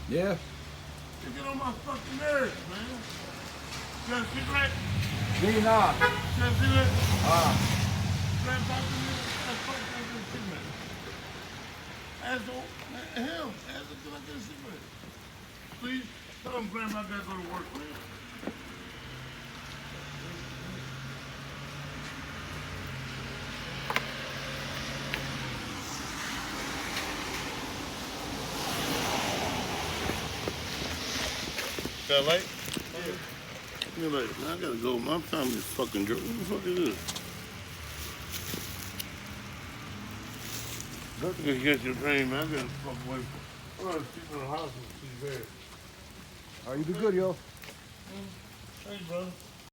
Yeah. You get on my fucking nerves, man. You got a cigarette? Me not. You got a cigarette? Ah. Grab back in there. That's fucking like a cigarette. Asshole. Hell, asshole, can I get a cigarette? Please? Tell him Grandma gotta go to work, man. That light? Yeah. You're like, man, I gotta go. My time is fucking drunk. What the fuck is this? Don't you get your train, man. I gotta fuck away from. I'm gonna sleep in the house and see bad. All right, you be good, yo. Thanks, brother.